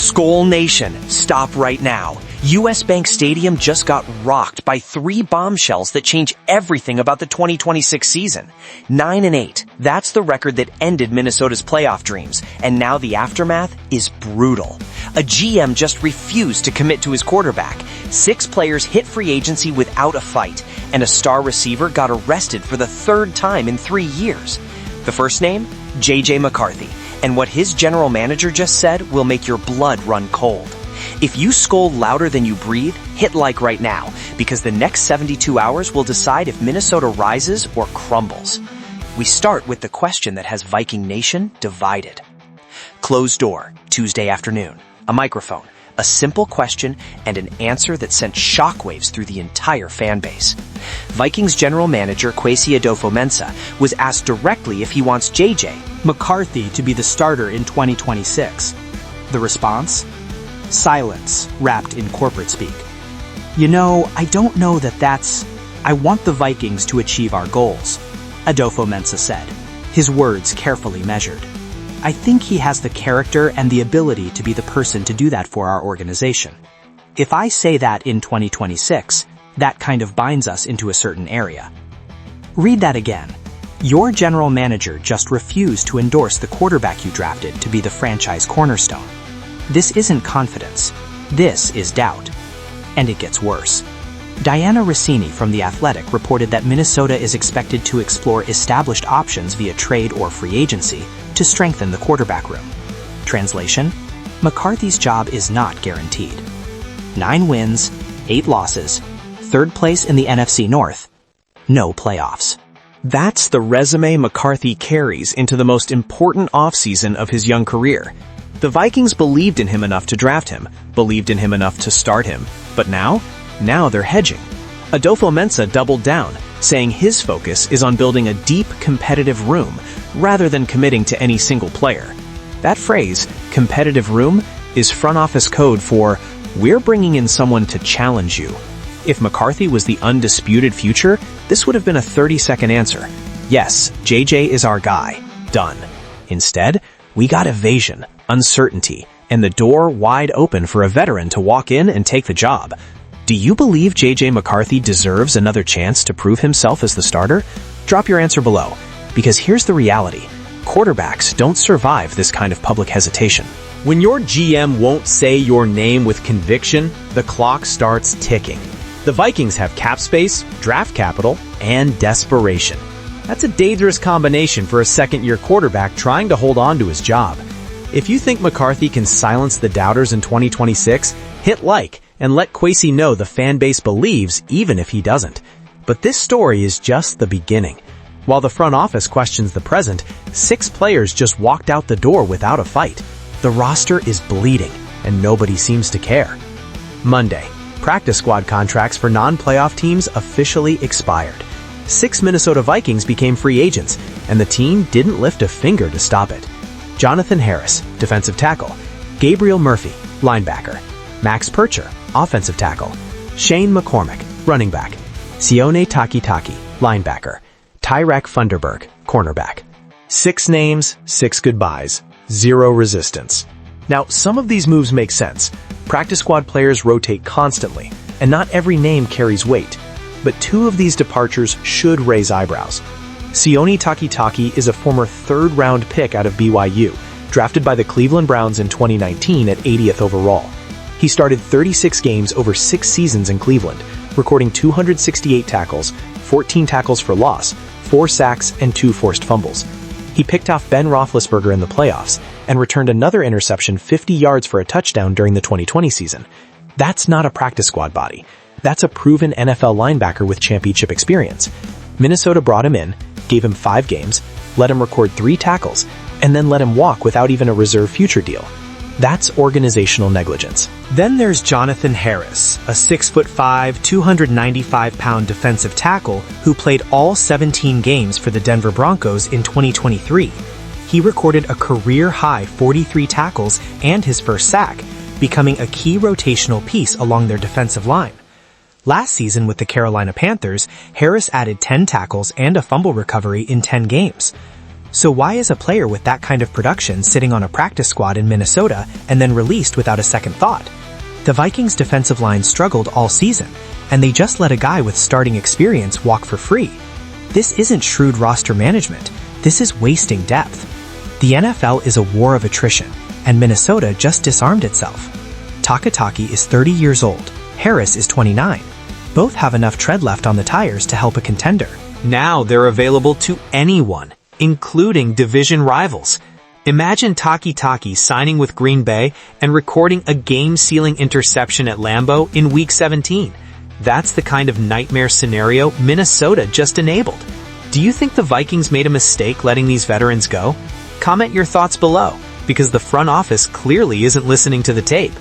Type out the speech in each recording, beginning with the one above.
Skol Nation, stop right now. US Bank Stadium just got rocked by 3 bombshells that change everything about the 2026 season. 9-8. That's the record that ended Minnesota's playoff dreams, and now the aftermath is brutal. A GM just refused to commit to his quarterback. 6 players hit free agency without a fight, and a star receiver got arrested for the 3rd time in 3 years. The first name? J.J. McCarthy. And what his general manager just said will make your blood run cold. If you scold louder than you breathe, hit like right now, because the next 72 hours will decide if Minnesota rises or crumbles. We start with the question that has Viking Nation divided. Closed door, Tuesday afternoon. A microphone, a simple question, and an answer that sent shockwaves through the entire fan base. Vikings general manager Kwesi Adofo-Mensah was asked directly if he wants J.J. McCarthy to be the starter in 2026. The response? Silence, wrapped in corporate speak. I don't know I want the Vikings to achieve our goals, Adofo-Mensah said, his words carefully measured. I think he has the character and the ability to be the person to do that for our organization. If I say that in 2026, that kind of binds us into a certain area. Read that again. Your general manager just refused to endorse the quarterback you drafted to be the franchise cornerstone. This isn't confidence. This is doubt. And it gets worse. Diana Rossini from The Athletic reported that Minnesota is expected to explore established options via trade or free agency to strengthen the quarterback room. Translation: McCarthy's job is not guaranteed. 9 wins, 8 losses, 3rd place in the NFC North, no playoffs. That's the resume McCarthy carries into the most important offseason of his young career. The Vikings believed in him enough to draft him, believed in him enough to start him, but now they're hedging. Adofo-Mensah doubled down, saying his focus is on building a deep, competitive room rather than committing to any single player. That phrase, competitive room, is front office code for, we're bringing in someone to challenge you. If McCarthy was the undisputed future, this would have been a 30-second answer. Yes, JJ is our guy. Done. Instead, we got evasion, uncertainty, and the door wide open for a veteran to walk in and take the job. Do you believe J.J. McCarthy deserves another chance to prove himself as the starter? Drop your answer below, because here's the reality. Quarterbacks don't survive this kind of public hesitation. When your GM won't say your name with conviction, the clock starts ticking. The Vikings have cap space, draft capital, and desperation. That's a dangerous combination for a second-year quarterback trying to hold on to his job. If you think McCarthy can silence the doubters in 2026, hit like and let Kwesi know the fan base believes even if he doesn't. But this story is just the beginning. While the front office questions the present, 6 players just walked out the door without a fight. The roster is bleeding, and nobody seems to care. Monday, practice squad contracts for non-playoff teams officially expired. 6 Minnesota Vikings became free agents, and the team didn't lift a finger to stop it. Jonathan Harris, defensive tackle. Gabriel Murphy, linebacker. Max Percher, offensive tackle. Shane McCormick, running back. Sione Takitaki, linebacker. Tyrek Funderburg, cornerback. 6 names, 6 goodbyes. 0 resistance. Now, some of these moves make sense. Practice squad players rotate constantly, and not every name carries weight. But 2 of these departures should raise eyebrows. Sione Takitaki is a former 3rd-round pick out of BYU, drafted by the Cleveland Browns in 2019 at 80th overall. He started 36 games over 6 seasons in Cleveland, recording 268 tackles, 14 tackles for loss, 4 sacks, and 2 forced fumbles. He picked off Ben Roethlisberger in the playoffs and returned another interception 50 yards for a touchdown during the 2020 season. That's not a practice squad body. That's a proven NFL linebacker with championship experience. Minnesota brought him in, gave him 5 games, let him record 3 tackles, and then let him walk without even a reserve future deal. That's organizational negligence. Then there's Jonathan Harris, a 6'5", 295-pound defensive tackle who played all 17 games for the Denver Broncos in 2023. He recorded a career-high 43 tackles and his first sack, becoming a key rotational piece along their defensive line. Last season with the Carolina Panthers, Harris added 10 tackles and a fumble recovery in 10 games. So why is a player with that kind of production sitting on a practice squad in Minnesota and then released without a second thought? The Vikings' defensive line struggled all season, and they just let a guy with starting experience walk for free. This isn't shrewd roster management. This is wasting depth. The NFL is a war of attrition, and Minnesota just disarmed itself. Takataki is 30 years old. Harris is 29. Both have enough tread left on the tires to help a contender. Now they're available to anyone, including division rivals. Imagine Taki signing with Green Bay and recording a game-sealing interception at Lambeau in Week 17. That's the kind of nightmare scenario Minnesota just enabled. Do you think the Vikings made a mistake letting these veterans go? Comment your thoughts below, because the front office clearly isn't listening to the tape.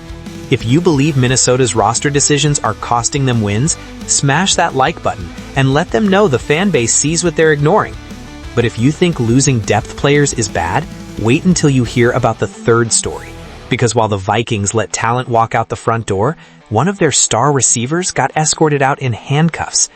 If you believe Minnesota's roster decisions are costing them wins, smash that like button and let them know the fan base sees what they're ignoring. But if you think losing depth players is bad, wait until you hear about the third story. Because while the Vikings let talent walk out the front door, one of their star receivers got escorted out in handcuffs.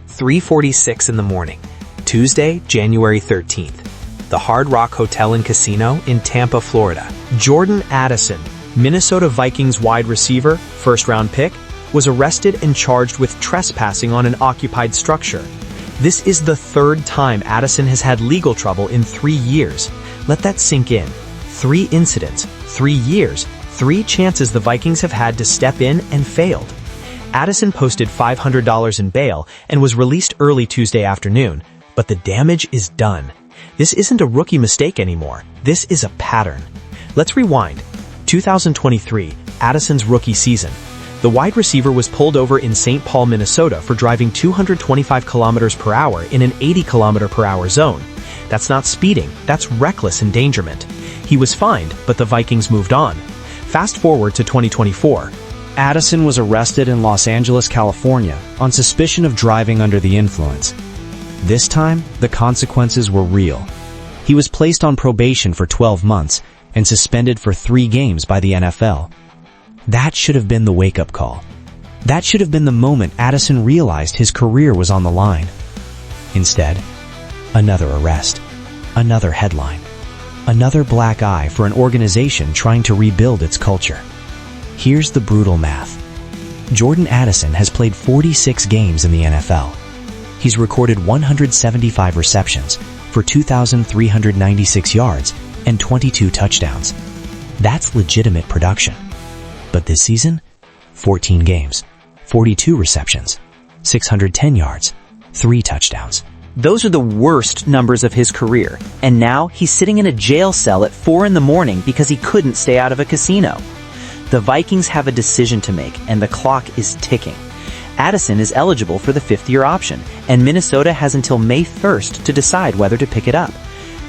3:46 in the morning, Tuesday, January 13th. The Hard Rock Hotel and Casino in Tampa, Florida. Jordan Addison, Minnesota Vikings wide receiver, first-round pick, was arrested and charged with trespassing on an occupied structure. This is the third time Addison has had legal trouble in 3 years. Let that sink in. 3 incidents, 3 years, 3 chances the Vikings have had to step in and failed. Addison posted $500 in bail and was released early Tuesday afternoon, but the damage is done. This isn't a rookie mistake anymore. This is a pattern. Let's rewind. 2023, Addison's rookie season. The wide receiver was pulled over in St. Paul, Minnesota for driving 225 kilometers per hour in an 80 kilometer per hour zone. That's not speeding, that's reckless endangerment. He was fined, but the Vikings moved on. Fast forward to 2024. Addison was arrested in Los Angeles, California, on suspicion of driving under the influence. This time, the consequences were real. He was placed on probation for 12 months and suspended for 3 games by the NFL. That should have been the wake-up call. That should have been the moment Addison realized his career was on the line. Instead, another arrest, another headline, another black eye for an organization trying to rebuild its culture. Here's the brutal math. Jordan Addison has played 46 games in the NFL. He's recorded 175 receptions for 2,396 yards and 22 touchdowns. That's legitimate production. But this season, 14 games, 42 receptions, 610 yards, 3 touchdowns. Those are the worst numbers of his career, and now he's sitting in a jail cell at 4 in the morning because he couldn't stay out of a casino. The Vikings have a decision to make, and the clock is ticking. Addison is eligible for the 5th-year option, and Minnesota has until May 1st to decide whether to pick it up.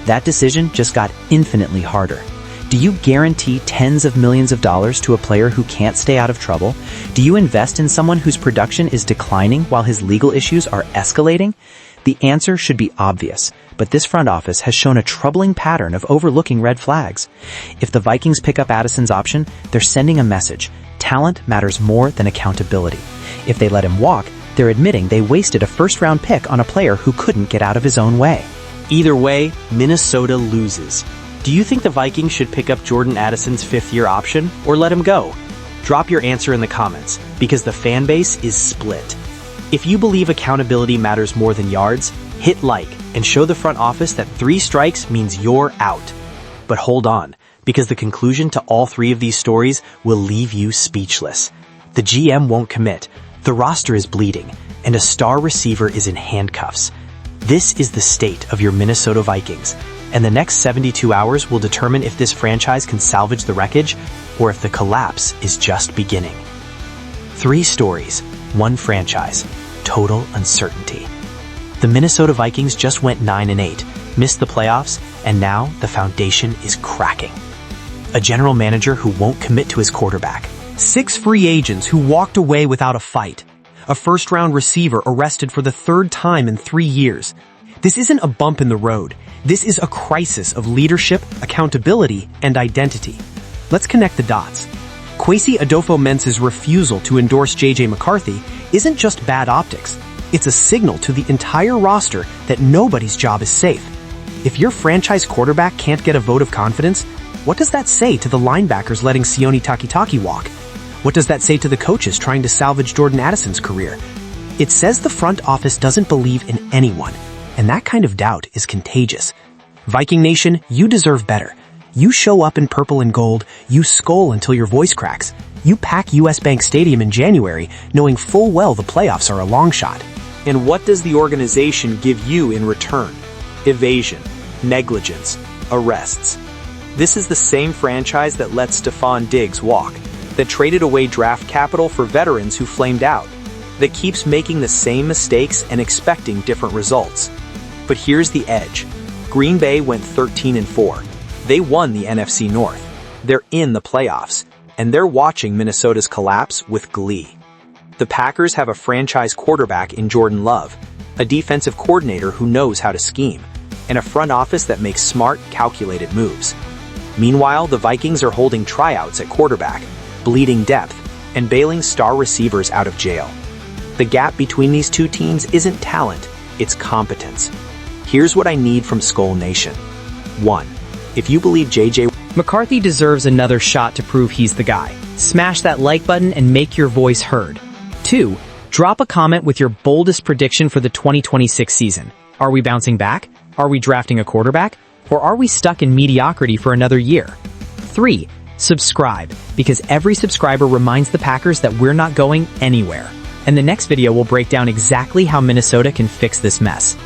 That decision just got infinitely harder. Do you guarantee tens of millions of dollars to a player who can't stay out of trouble? Do you invest in someone whose production is declining while his legal issues are escalating? The answer should be obvious, but this front office has shown a troubling pattern of overlooking red flags. If the Vikings pick up Addison's option, they're sending a message. Talent matters more than accountability. If they let him walk, they're admitting they wasted a first-round pick on a player who couldn't get out of his own way. Either way, Minnesota loses. Do you think the Vikings should pick up Jordan Addison's 5th-year option or let him go? Drop your answer in the comments, because the fan base is split. If you believe accountability matters more than yards, hit like and show the front office that 3 strikes means you're out. But hold on, because the conclusion to all 3 of these stories will leave you speechless. The GM won't commit, the roster is bleeding, and a star receiver is in handcuffs. This is the state of your Minnesota Vikings, and the next 72 hours will determine if this franchise can salvage the wreckage or if the collapse is just beginning. 3 stories, 1 franchise, total uncertainty. The Minnesota Vikings just went 9-8, missed the playoffs, and now the foundation is cracking. A general manager who won't commit to his quarterback. 6 free agents who walked away without a fight. A first-round receiver arrested for the 3rd time in 3 years. This isn't a bump in the road. This is a crisis of leadership, accountability, and identity. Let's connect the dots. Kwesi Adofo-Mensah's refusal to endorse J.J. McCarthy isn't just bad optics. It's a signal to the entire roster that nobody's job is safe. If your franchise quarterback can't get a vote of confidence, what does that say to the linebackers letting Sione Takitaki walk? What does that say to the coaches trying to salvage Jordan Addison's career? It says the front office doesn't believe in anyone, and that kind of doubt is contagious. Viking Nation, you deserve better. You show up in purple and gold, you skull until your voice cracks. You pack US Bank Stadium in January, knowing full well the playoffs are a long shot. And what does the organization give you in return? Evasion, negligence, arrests. This is the same franchise that let Stephon Diggs walk, that traded away draft capital for veterans who flamed out, that keeps making the same mistakes and expecting different results. But here's the edge. Green Bay went 13-4. They won the NFC North. They're in the playoffs, and they're watching Minnesota's collapse with glee. The Packers have a franchise quarterback in Jordan Love, a defensive coordinator who knows how to scheme, and a front office that makes smart, calculated moves. Meanwhile, the Vikings are holding tryouts at quarterback, bleeding depth, and bailing star receivers out of jail. The gap between these two teams isn't talent, it's competence. Here's what I need from Skull Nation. 1. If you believe J.J. McCarthy deserves another shot to prove he's the guy. Smash that like button and make your voice heard. 2. Drop a comment with your boldest prediction for the 2026 season. Are we bouncing back? Are we drafting a quarterback? Or are we stuck in mediocrity for another year? 3. Subscribe, because every subscriber reminds the Packers that we're not going anywhere. And the next video will break down exactly how Minnesota can fix this mess.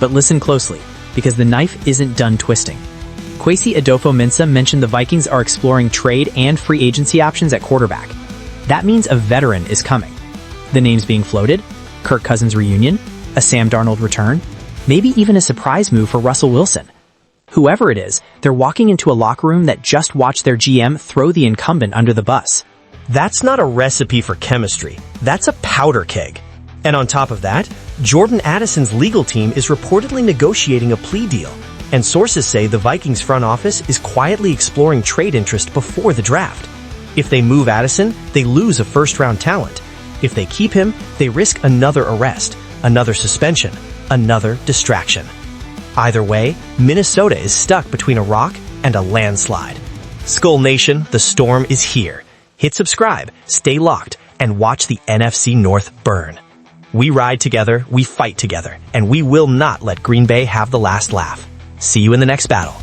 But listen closely, because the knife isn't done twisting. Kwesi Adofo-Mensah mentioned the Vikings are exploring trade and free agency options at quarterback. That means a veteran is coming. The names being floated: Kirk Cousins reunion, a Sam Darnold return, maybe even a surprise move for Russell Wilson. Whoever it is, they're walking into a locker room that just watched their GM throw the incumbent under the bus. That's not a recipe for chemistry. That's a powder keg. And on top of that, Jordan Addison's legal team is reportedly negotiating a plea deal. And sources say the Vikings front office is quietly exploring trade interest before the draft. If they move Addison, they lose a first-round talent. If they keep him, they risk another arrest, another suspension, another distraction. Either way, Minnesota is stuck between a rock and a landslide. Skull Nation, the storm is here. Hit subscribe, stay locked, and watch the NFC North burn. We ride together, we fight together, and we will not let Green Bay have the last laugh. See you in the next battle.